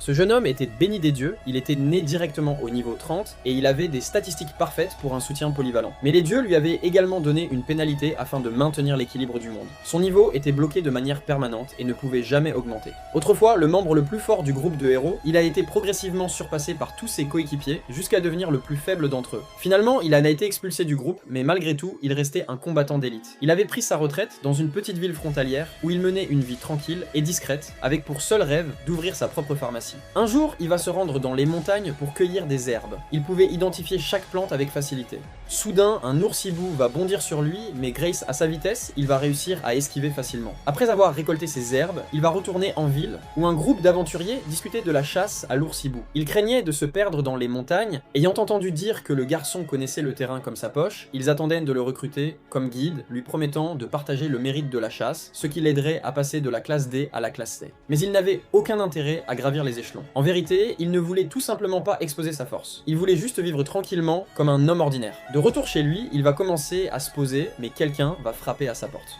Ce jeune homme était béni des dieux, il était né directement au niveau 30 et il avait des statistiques parfaites pour un soutien polyvalent. Mais les dieux lui avaient également donné une pénalité afin de maintenir l'équilibre du monde. Son niveau était bloqué de manière permanente et ne pouvait jamais augmenter. Autrefois, le membre le plus fort du groupe de héros, il a été progressivement surpassé par tous ses coéquipiers jusqu'à devenir le plus faible d'entre eux. Finalement, il en a été expulsé du groupe, mais malgré tout, il restait un combattant d'élite. Il avait pris sa retraite dans une petite ville frontalière où il menait une vie tranquille et discrète, avec pour seul rêve d'ouvrir sa propre pharmacie. Un jour, il va se rendre dans les montagnes pour cueillir des herbes. Il pouvait identifier chaque plante avec facilité. Soudain, un ours-hibou va bondir sur lui, mais grâce à sa vitesse, il va réussir à esquiver facilement. Après avoir récolté ses herbes, il va retourner en ville, où un groupe d'aventuriers discutait de la chasse à l'ours-hibou. Il craignait de se perdre dans les montagnes, ayant entendu dire que le garçon connaissait le terrain comme sa poche, ils attendaient de le recruter comme guide, lui promettant de partager le mérite de la chasse, ce qui l'aiderait à passer de la classe D à la classe C. Mais il n'avait aucun intérêt à gravir les échelons. En vérité, il ne voulait tout simplement pas exposer sa force. Il voulait juste vivre tranquillement comme un homme ordinaire. De retour chez lui, il va commencer à se poser, mais quelqu'un va frapper à sa porte.